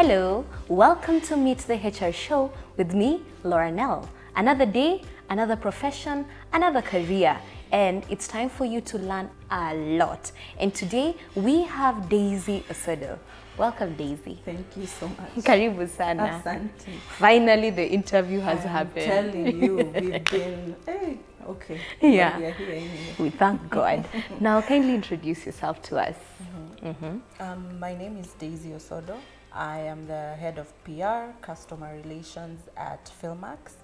Hello, welcome to Meet the HR Show with me, Laura Nell. Another day, another profession, another career, and it's time for you to learn a lot. And today we have Daisy OSODO. Welcome, Daisy. Thank you so much. Karibu sana. Asante. Finally, the interview has happened. I'm telling you, we've been, okay. Yeah. We are here anyway. We thank God. Now, kindly introduce yourself to us. My name is Daisy OSODO. I am the head of PR, customer relations at Filmax,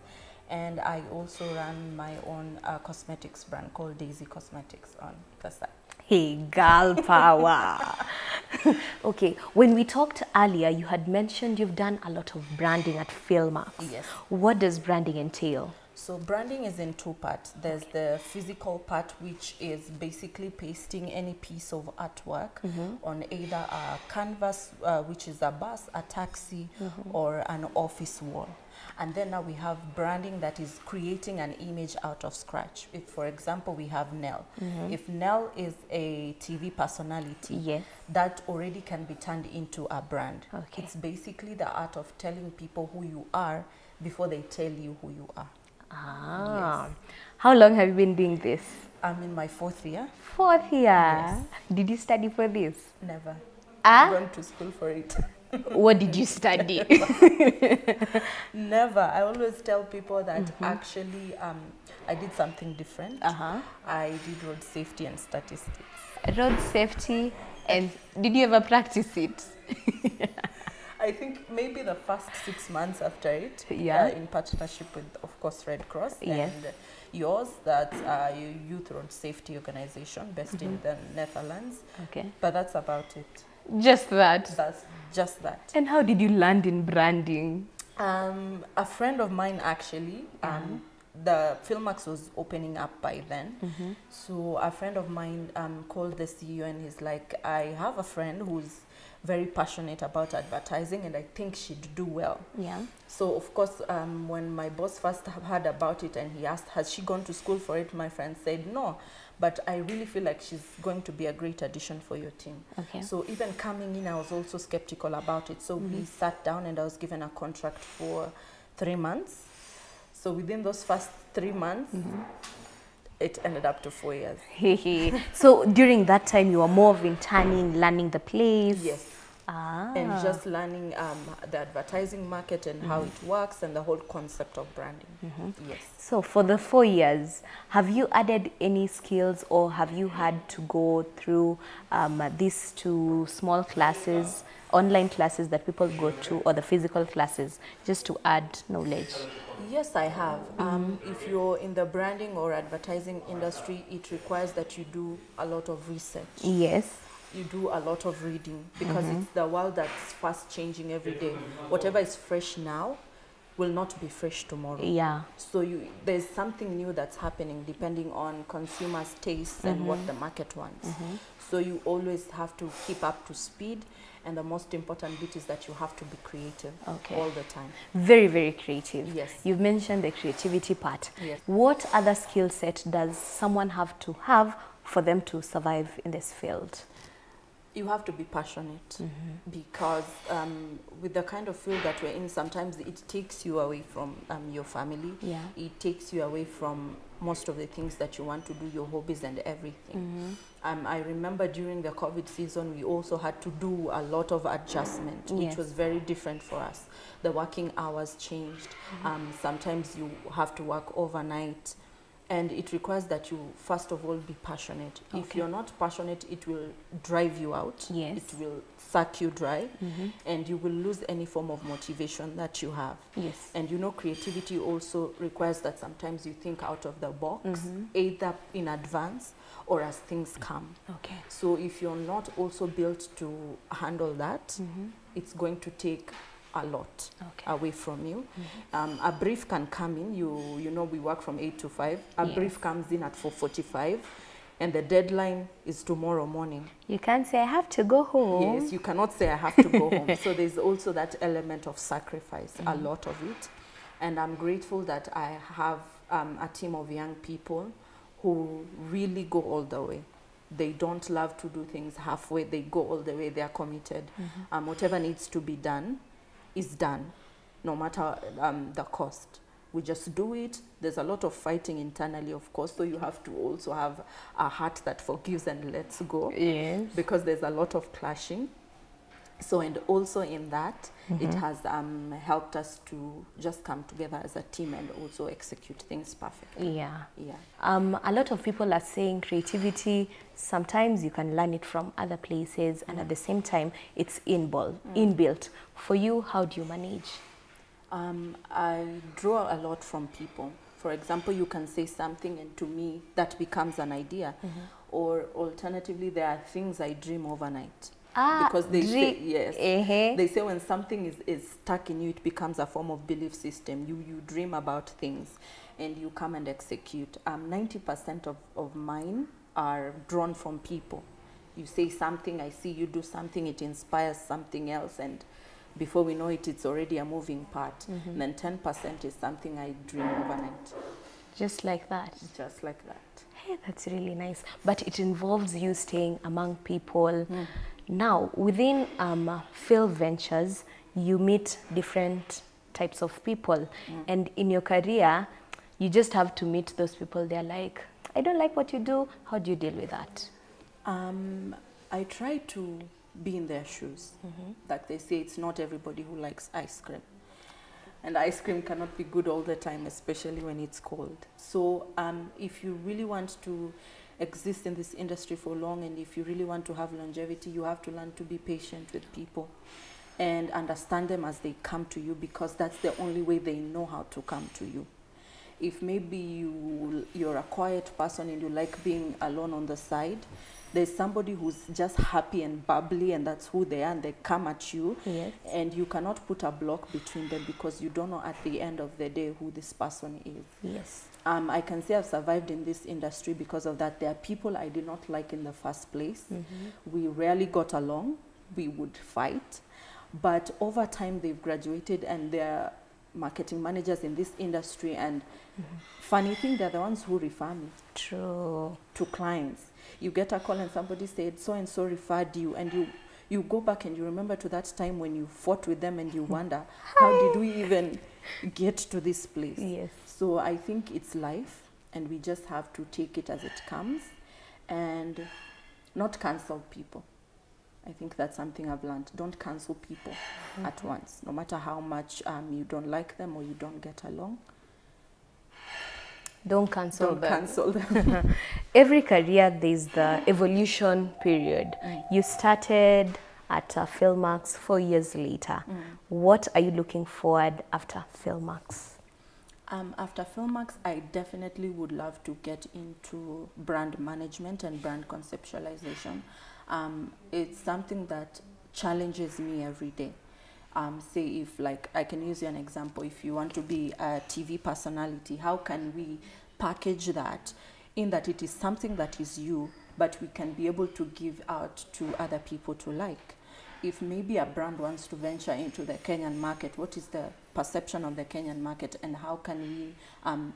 and I also run my own cosmetics brand called Daisy Cosmetics on the side. Hey, girl power. Okay, when we talked earlier, you had mentioned you've done a lot of branding at Filmax. Yes. What does branding entail? So branding is in two parts. There's the physical part, which is basically pasting any piece of artwork on either a canvas, which is a bus, a taxi, or an office wall. And then now we have branding that is creating an image out of scratch. If, for example, we have Nell. If Nell is a TV personality, Yes. that already can be turned into a brand. Okay. It's basically the art of telling people who you are before they tell you who you are. Ah. How long have you been doing this? I'm in my 4th year. 4th year. Yes. Did you study for this? Never. Ah? Gone to school for it. What did you study? Never. I always tell people that actually I did something different. I did road safety and statistics. Road safety, and did you ever practice it? I think maybe the first 6 months after it, Yeah. in partnership with, of course, Red Cross, Yes. and yours, that's a youth road safety organization based in the Netherlands. Okay. But that's about it. Just that. That's just that. And how did you land in branding? A friend of mine actually, the Filmax was opening up by then. So a friend of mine called the CEO and he's like, I have a friend who's very passionate about advertising and I think she'd do well. Yeah. So of course, when my boss first heard about it and he asked, has she gone to school for it? My friend said no, but I really feel like she's going to be a great addition for your team. Okay. So even coming in, I was also skeptical about it. So we sat down and I was given a contract for 3 months. So within those first 3 months, it ended up to 4 years. So during that time, you were more of interning, learning the place? Yes. Ah. And just learning the advertising market and how it works and the whole concept of branding. Yes. So for the 4 years, have you added any skills or have you had to go through these 2 small classes, online classes that people go to, or the physical classes, just to add knowledge? Yes, I have. If you're in the branding or advertising industry, it requires that you do a lot of research. Yes. You do a lot of reading because it's the world that's fast changing every day. Whatever is fresh now will not be fresh tomorrow. Yeah. So there's something new that's happening depending on consumers' tastes and what the market wants. So you always have to keep up to speed, and the most important bit is that you have to be creative all the time. Very, very creative. Yes. You've mentioned the creativity part. Yes. What other skill set does someone have to have for them to survive in this field? You have to be passionate because with the kind of field that we're in, sometimes it takes you away from your family. Yeah. It takes you away from most of the things that you want to do, your hobbies and everything. I remember during the COVID season, we also had to do a lot of adjustment, which was very different for us. The working hours changed. Sometimes you have to work overnight. And it requires that you, first of all, be passionate. If you're not passionate, it will drive you out. Yes. It will suck you dry. And you will lose any form of motivation that you have. Yes. And you know, creativity also requires that sometimes you think out of the box, either in advance or as things come. Okay. So if you're not also built to handle that, it's going to take a lot away from you. A brief can come in, you know, we work from 8 to 5. A brief comes in at 4:45 and the deadline is tomorrow morning. You can't say, I have to go home. Yes, you cannot say I have to go home. So there's also that element of sacrifice, a lot of it. And I'm grateful that I have a team of young people who really go all the way. they don't love to do things halfway. They go all the way. They are committed. Whatever needs to be done is done, no matter the cost. We just do it. There's a lot of fighting internally, of course, so you have to also have a heart that forgives and lets go. Yes. Because there's a lot of clashing. So, and also in that, it has helped us to just come together as a team and also execute things perfectly. Yeah. Yeah. A lot of people are saying creativity, sometimes you can learn it from other places, and at the same time, it's inbuilt. For you, how do you manage? I draw a lot from people. For example, you can say something and to me that becomes an idea. Or alternatively, there are things I dream overnight. Because they say, yes, they say when something is stuck in you, it becomes a form of belief system. You dream about things and you come and execute. 90% of mine are drawn from people. You say something, I see you do something, it inspires something else, and before we know it, it's already a moving part. And then 10% is something I dream overnight. Just like that? Just like that. Hey, that's really nice. But it involves you staying among people. Now, within Phil Ventures, you meet different types of people. And in your career, you just have to meet those people. They're like, I don't like what you do. How do you deal with that? I try to be in their shoes. Like they say, it's not everybody who likes ice cream. And ice cream cannot be good all the time, especially when it's cold. So if you really want to exist in this industry for long, and if you really want to have longevity, you have to learn to be patient with people and understand them as they come to you, because that's the only way they know how to come to you. If maybe you're a quiet person and you like being alone on the side, there's somebody who's just happy and bubbly, and that's who they are, and they come at you. Yes. And you cannot put a block between them, because you don't know at the end of the day who this person is. Yes. I can say I've survived in this industry because of that. There are people I did not like in the first place. We rarely got along. We would fight. But over time, they've graduated and they're marketing managers in this industry. And funny thing, they're the ones who refer me. True. To clients. You get a call and somebody said, so-and-so referred you, and you go back and you remember to that time when you fought with them and you wonder, how did we even get to this place? Yes. So I think it's life, and we just have to take it as it comes and not cancel people. I think that's something I've learned. Don't cancel people at once, no matter how much you don't like them or you don't get along. Don't cancel them. Every career, there's the evolution period. You started at Filmax 4 years later. What are you looking forward after Filmax? After Filmax, I definitely would love to get into brand management and brand conceptualization. It's something that challenges me every day. Say if, like, I can use you an example. If you want to be a TV personality, how can we package that in that it is something that is you, but we can be able to give out to other people to like? If maybe a brand wants to venture into the Kenyan market, what is the perception of the Kenyan market, and how can we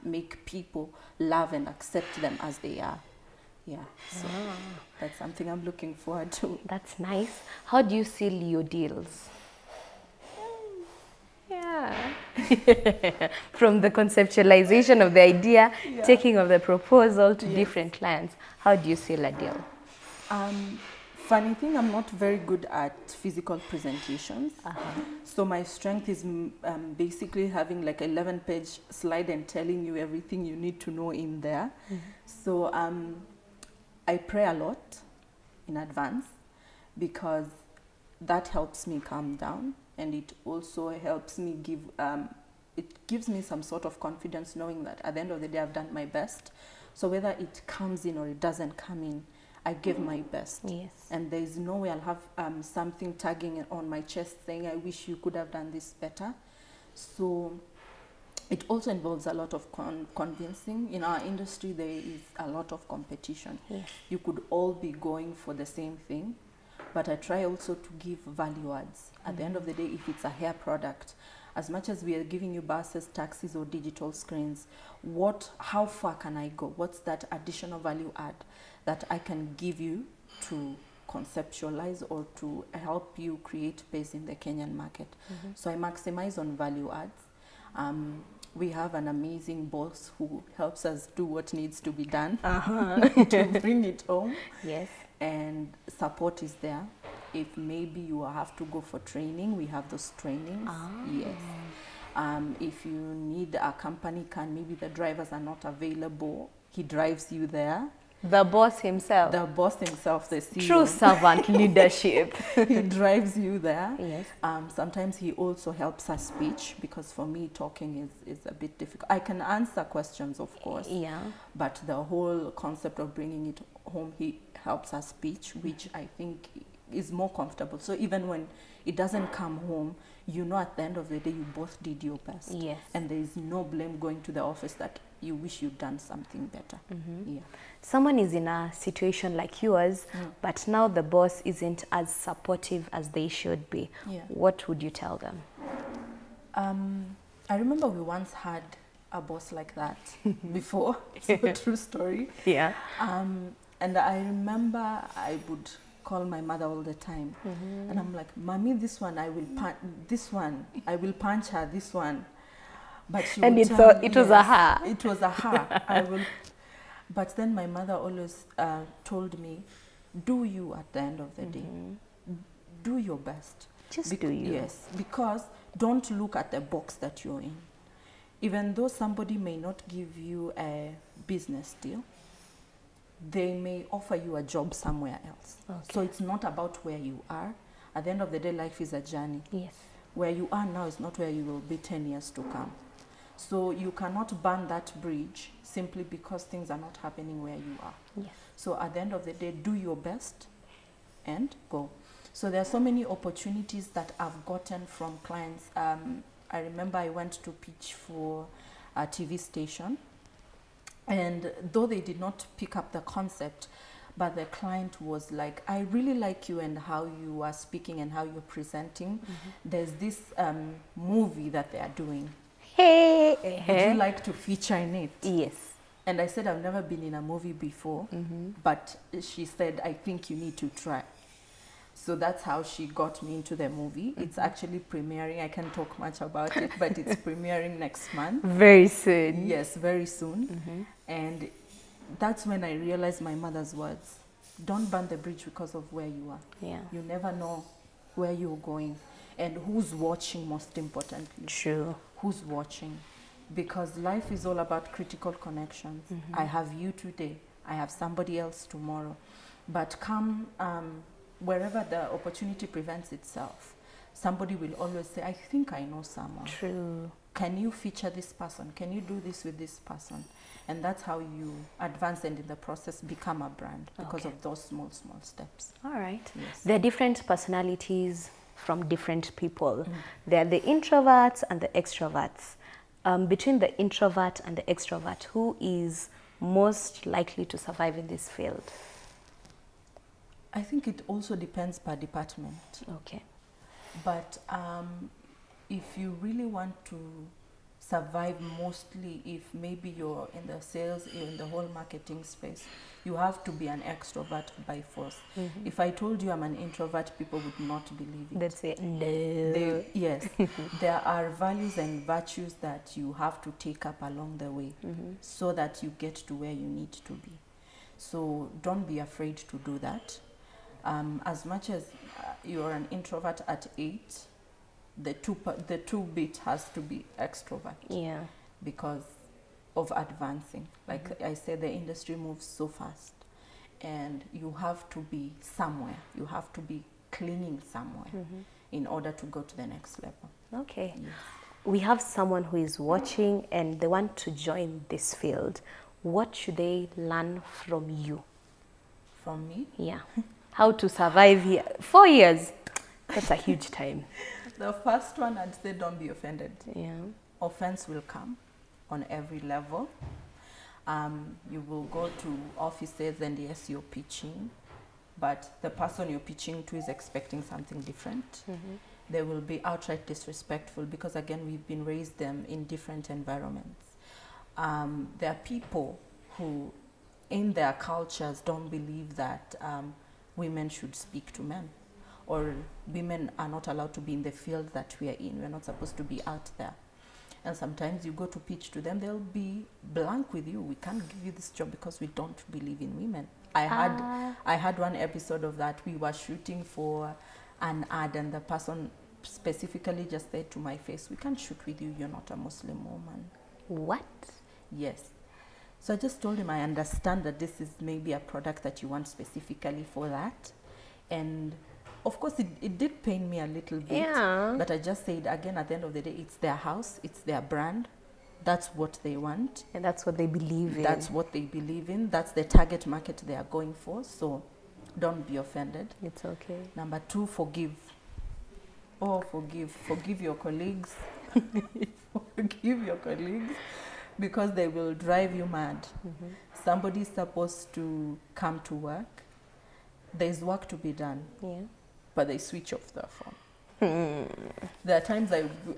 make people love and accept them as they are? Yeah, so that's something I'm looking forward to. That's nice. How do you seal your deals? Yeah. From the conceptualization of the idea, taking of the proposal to different clients, how do you seal a deal? Funny thing, I'm not very good at physical presentations. So my strength is basically having like an 11-page slide and telling you everything you need to know in there. So I pray a lot in advance, because that helps me calm down, and it also helps me it gives me some sort of confidence knowing that at the end of the day I've done my best. So whether it comes in or it doesn't come in, I give my best. Yes. And there is no way I'll have something tagging on my chest saying, I wish you could have done this better. So it also involves a lot of convincing. In our industry, there is a lot of competition. Yes. You could all be going for the same thing, but I try also to give value adds. At the end of the day, if it's a hair product, as much as we are giving you buses, taxis, or digital screens, how far can I go? What's that additional value add that I can give you to conceptualize or to help you create base in the Kenyan market? So I maximize on value adds. We have an amazing boss who helps us do what needs to be done to bring it home. Yes. And support is there. If maybe you have to go for training, we have those trainings. Yes. If you need a company car, maybe the drivers are not available, he drives you there. The boss himself. The boss himself, the CEO. True servant leadership. He drives you there. Yes. Sometimes he also helps us speech, because for me talking is a bit difficult. I can answer questions, of course. Yeah. But the whole concept of bringing it home, he helps us speech, which I think is more comfortable. So even when it doesn't come home, you know at the end of the day you both did your best. Yes. And there is no blame going to the office that you wish you'd done something better. Yeah. Someone is in a situation like yours, but now the boss isn't as supportive as they should be. Yeah. What would you tell them? I remember we once had a boss like that before. It's a true story. Yeah. And I remember I would call my mother all the time, and I'm like, "Mommy, this one I will punch. This one I will punch her. This one." But she And would it tell me, was a her. It was a her. I will. But then my mother always told me, "Do you at the end of the day? Do your best. Just do you." Yes, because don't look at the box that you're in. Even though somebody may not give you a business deal, they may offer you a job somewhere else. Okay. So it's not about where you are. At the end of the day, life is a journey. Yes. Where you are now is not where you will be 10 years to come. So you cannot burn that bridge simply because things are not happening where you are. Yes. So at the end of the day, do your best and go. So there are so many opportunities that I've gotten from clients. I remember I went to pitch for a TV station, and though they did not pick up the concept, but the client was like, "I really like you and how you are speaking and how you're presenting. There's this movie that they are doing. Hey. Would you like to feature in it?" Yes. And I said, "I've never been in a movie before," but she said, "I think you need to try." So that's how she got me into the movie. It's actually premiering. I can't talk much about it, but it's premiering next month. Very soon. Yes, very soon. And that's when I realized my mother's words. Don't burn the bridge because of where you are. Yeah. You never know where you're going and who's watching, most importantly. True. Who's watching. Because life is all about critical connections. I have you today. I have somebody else tomorrow. But come wherever the opportunity presents itself, somebody will always say, "I think I know someone. True. Can you feature this person? Can you do this with this person?" And that's how you advance and in the process become a brand, because of those small steps. All right. Yes. There are different personalities from different people. There are the introverts and the extroverts. Between the introvert and the extrovert, who is most likely to survive in this field? I think it also depends per department. Okay. But if you really want to survive, mostly if maybe you're in the sales, in the whole marketing space, you have to be an extrovert by force. If I told you I'm an introvert, people would not believe it. They'd say, no. Yes. There are values and virtues that you have to take up along the way so that you get to where you need to be. So don't be afraid to do that. As much as you're an introvert at 8, the two bit has to be extrovert. Yeah. Because of advancing. Like I said, the industry moves so fast, and you have to be somewhere. You have to be clinging somewhere in order to go to the next level. Okay. Yes. We have someone who is watching and they want to join this field. What should they learn from you? From me? Yeah. How to survive here. 4 years. That's a huge time. The first one, I'd say, don't be offended. Yeah. Offense will come on every level. You will go to offices and yes, you're pitching, but the person you're pitching to is expecting something different. they will be outright disrespectful because, again, we've been raised them in different environments. There are people who, in their cultures, don't believe that women should speak to men, or women are not allowed to be in the field that we are in. We're not supposed to be out there. And sometimes you go to pitch to them, they'll be blank with you. We can't give you this job because we don't believe in women. I had one episode of that. We were shooting for an ad, and the person specifically just said to my face, "We can't shoot with you, you're not a Muslim woman." What? Yes. So I just told him, I understand that this is maybe a product that you want specifically for that. And of course, it did pain me a little bit. Yeah. But I just said, again, at the end of the day, it's their house, it's their brand. That's what they want. And that's what they believe in. That's what they believe in. That's the target market they are going for. So don't be offended. It's okay. Number 2, forgive. Oh, forgive. Forgive your colleagues. Forgive your colleagues, because they will drive you mad. Somebody's supposed to come to work. There's work to be done. Yeah. But they switch off their phone. There are times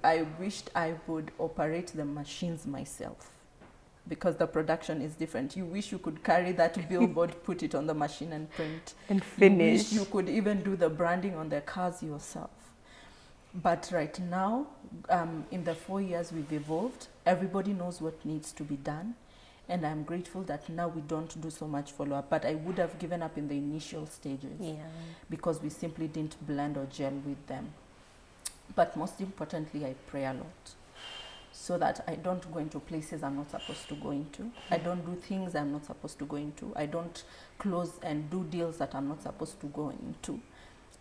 I wished I would operate the machines myself, because the production is different. You wish you could carry that billboard, put it on the machine and print. And finish. You wish you could even do the branding on the cars yourself. But right now, in the 4 years we've evolved, everybody knows what needs to be done. And I'm grateful that now we don't do so much follow-up. But I would have given up in the initial stages, because we simply didn't blend or gel with them. But most importantly, I pray a lot, so that I don't go into places I'm not supposed to go into. I don't do things I'm not supposed to go into. I don't close and do deals that I'm not supposed to go into.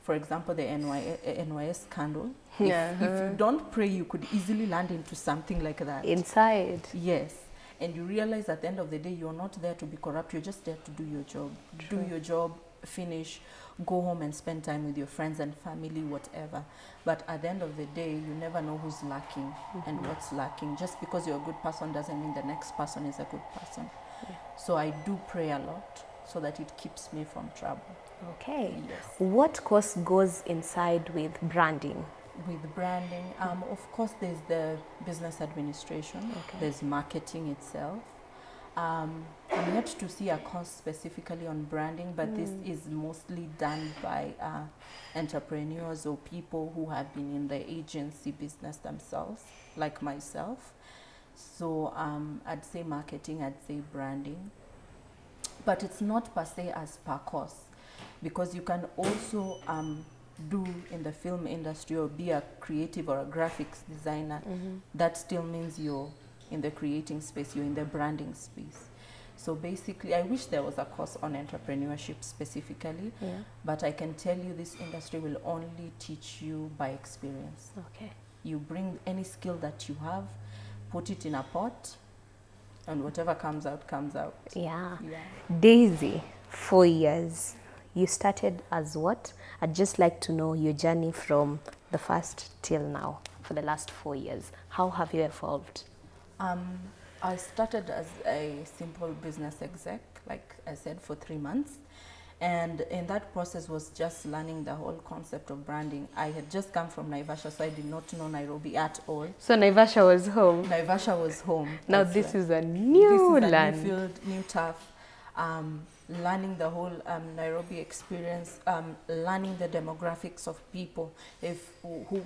For example, the NYS scandal. If you don't pray, you could easily land into something like that. Inside. Yes. And you realize at the end of the day, you're not there to be corrupt. You're just there to do your job. True. Do your job, finish, go home and spend time with your friends and family, whatever. But at the end of the day, you never know who's lacking and what's lacking. Just because you're a good person doesn't mean the next person is a good person. So I do pray a lot, so that it keeps me from trouble. Okay. Yes. What course goes inside with branding? With branding, of course, there's the business administration. There's marketing itself. I'm yet to see a course specifically on branding, but this is mostly done by entrepreneurs or people who have been in the agency business themselves, like myself. So I'd say marketing, I'd say branding. But it's not per se as per course, because you can also do in the film industry or be a creative or a graphics designer. That still means you're in the creating space, you're in the branding space. So basically, I wish there was a course on entrepreneurship specifically, but I can tell you this industry will only teach you by experience. Okay. You bring any skill that you have, put it in a pot, and whatever comes out, comes out. Yeah. Daisy, 4 years. You started as what? I'd just like to know your journey from the first till now, for the last 4 years. How have you evolved? I started as a simple business exec, like I said, for 3 months. And in that process was just learning the whole concept of branding. I had just come from Naivasha, so I did not know Nairobi at all. So Naivasha was home? Naivasha was home. Now this is a new land. New field, new turf. Learning the whole Nairobi experience, learning the demographics of people,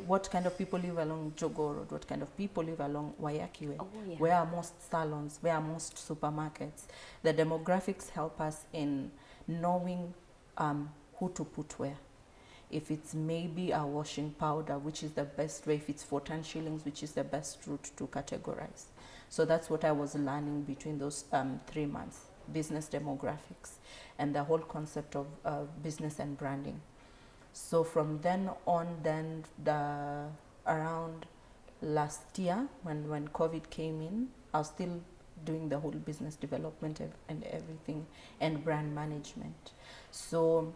what kind of people live along Jogoo Road, what kind of people live along Wayaki Way, where are most salons, where are most supermarkets. The demographics help us in knowing who to put where. If it's maybe a washing powder, which is the best way, if it's for 10 shillings, which is the best route to categorize. So that's what I was learning between those 3 months. Business demographics and the whole concept of business and branding. So from then on, around last year when COVID came in, I was still doing the whole business development and everything and brand management. So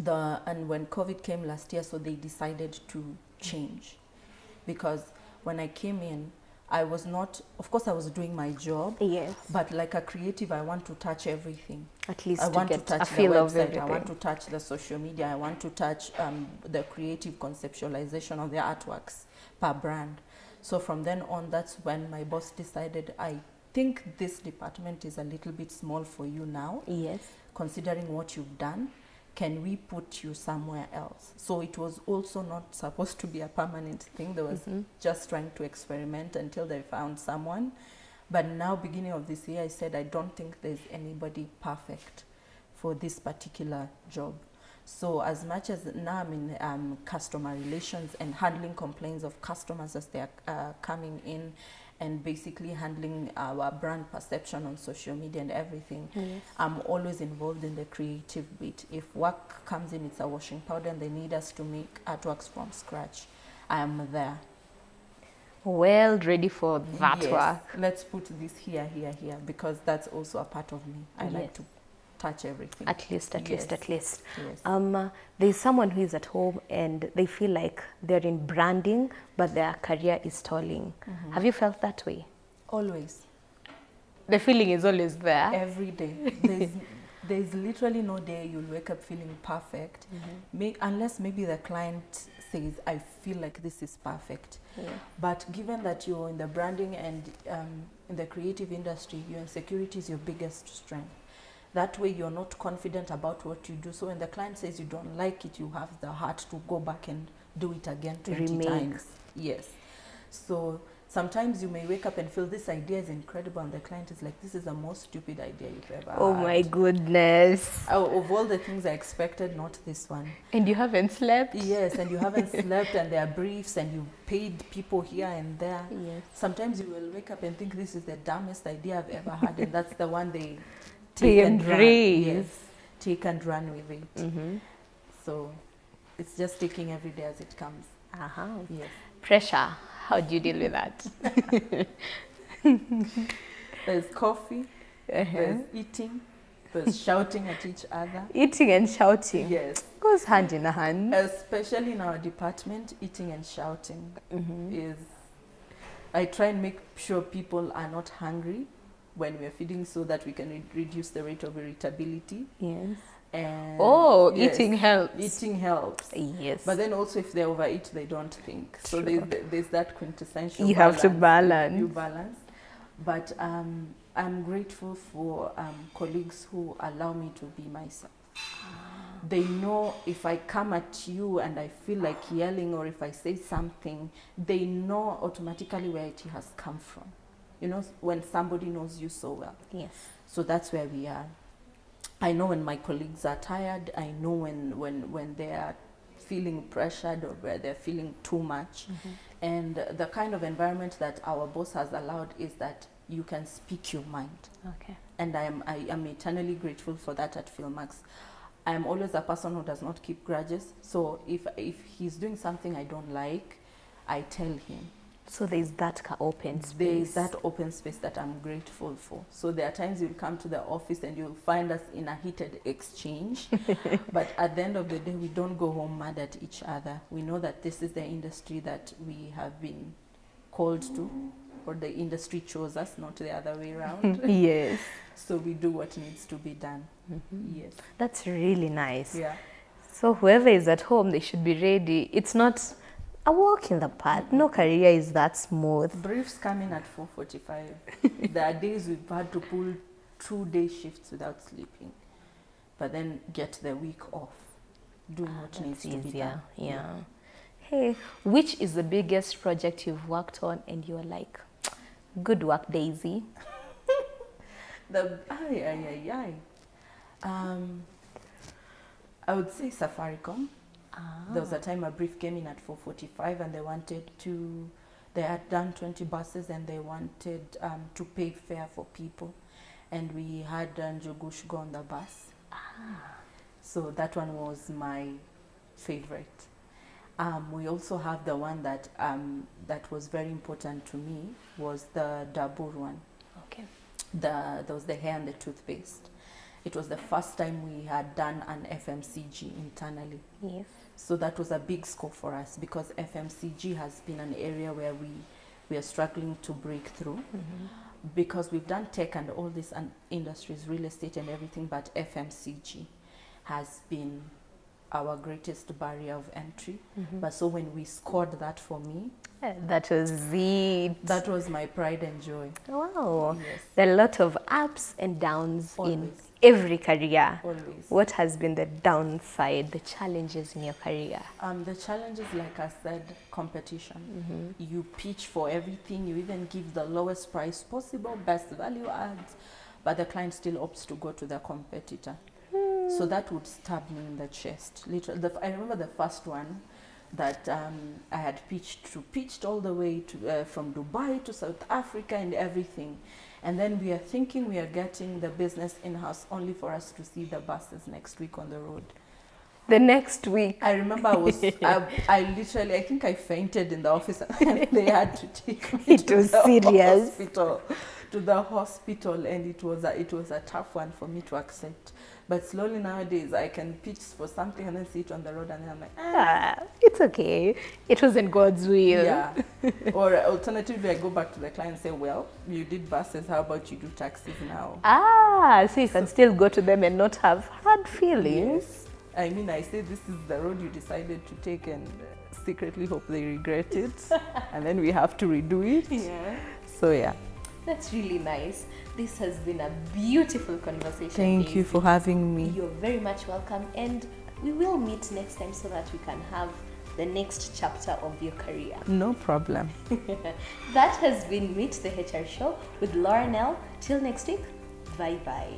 when COVID came last year, so they decided to change, because when I came in, I was not, of course I was doing my job, Yes. but like a creative, I want to touch everything. At least I to want to get touch a the feel of website, everything. I want to touch the social media, I want to touch the creative conceptualization of the artworks per brand. So from then on, that's when my boss decided, I think this department is a little bit small for you now, Yes. considering what you've done. Can we put you somewhere else? So it was also not supposed to be a permanent thing. They was just trying to experiment until they found someone. But now, beginning of this year, I said, I don't think there's anybody perfect for this particular job. So as much as now I'm in customer relations and handling complaints of customers as they are coming in, and basically handling our brand perception on social media and everything, Yes. I'm always involved in the creative bit. If work comes in, it's a washing powder and they need us to make artworks from scratch, I am there. Well, ready for that Yes, work. let's put this here, here, here, because that's also a part of me. I like Yes. to touch everything. At least. Yes. There's someone who is at home and they feel like they're in branding, but their career is stalling. Have you felt that way? Always. The feeling is always there. Every day. There's literally no day you'll wake up feeling perfect, unless maybe the client says, I feel like this is perfect. Yeah. But given that you're in the branding and in the creative industry, your insecurity is your biggest strength. That way you're not confident about what you do. So when the client says you don't like it, you have the heart to go back and do it again 20 times. Yes. So sometimes you may wake up and feel this idea is incredible and the client is like, this is the most stupid idea you've ever Oh had. my goodness. Of all the things I expected, not this one. And you haven't slept? Yes, and you haven't slept and there are briefs and you paid people here and there. Yes. Sometimes you will wake up and think this is the dumbest idea I've ever had, and that's the one they They take and run. embrace. Yes, take and run with it. So it's just taking every day as it comes. Yes. Pressure. How do you deal with that? There's coffee, there's eating, there's shouting at each other. Eating and shouting. Yes. Goes hand in hand. Especially in our department, eating and shouting is, I try and make sure people are not hungry when we're feeding so that we can reduce the rate of irritability. Yes. And yes, eating helps. Eating helps. Yes. But then also if they overeat, they don't think. So there's that quintessential you balance. Have to balance. You balance. But I'm grateful for colleagues who allow me to be myself. They know if I come at you and I feel like yelling, or if I say something, they know automatically where it has come from. You know, when somebody knows you so well. Yes. So that's where we are. I know when my colleagues are tired. I know when they are feeling pressured or where they're feeling too much. And the kind of environment that our boss has allowed is that you can speak your mind. Okay. And I am eternally grateful for that at Filmax. I am always a person who does not keep grudges. So if he's doing something I don't like, I tell him. So there's that open space. There's that open space that I'm grateful for. So there are times you'll come to the office and you'll find us in a heated exchange. But at the end of the day, we don't go home mad at each other. We know that this is the industry that we have been called to, or the industry chose us, not the other way around. Yes. So we do what needs to be done. Yes. That's really nice. Yeah. So whoever is at home, they should be ready. It's not a walk in the park. No career is that smooth. Briefs come in at 4:45. There are days we've had to pull 2-day shifts without sleeping, but then get the week off, doing what needs to be done. Yeah. Hey, which is the biggest project you've worked on and you're like, good work, Daisy? I would say Safaricom. There was a time a brief came in at 4:45 and they had done 20 buses and they wanted to pay fare for people. And we had Njogush go on the bus. So that one was my favorite. We also have the one that that was very important to me, was the Dabur one. Okay. There was the hair and the toothpaste. It was the first time we had done an FMCG internally. Yes. So that was a big scope for us because FMCG has been an area where we are struggling to break through because we've done tech and all these industries, real estate and everything, but FMCG has been our greatest barrier of entry. But so when we scored that for me, that was it. That was my pride and joy. Wow. Yes. There are a lot of ups and downs in Always. every career. Always. What has been the downside, the challenges in your career? The challenges, like I said, competition. You pitch for everything, you even give the lowest price possible, best value adds, but the client still opts to go to the competitor. So that would stab me in the chest. Literally, I remember the first one that I had pitched all the way to from Dubai to South Africa and everything. And then we are thinking we are getting the business in-house only for us to see the buses next week on the road. The next week. I remember I literally, I think I fainted in the office and they had to take me to the hospital, and it was a tough one for me to accept. But slowly nowadays I can pitch for something and then see it on the road and then I'm like, it's okay. It wasn't God's will. Yeah. Or alternatively, I go back to the client and say, well, you did buses, how about you do taxis now? So you can still go to them and not have hard feelings. Yes. I mean, I say this is the road you decided to take and secretly hope they regret it. And then we have to redo it. Yeah. So yeah. That's really nice. This has been a beautiful conversation. Thank you for having me. You're very much welcome, and we will meet next time so that we can have the next chapter of your career. No problem. That has been Meet the HR Show with Laura Nell. Till next week, bye-bye.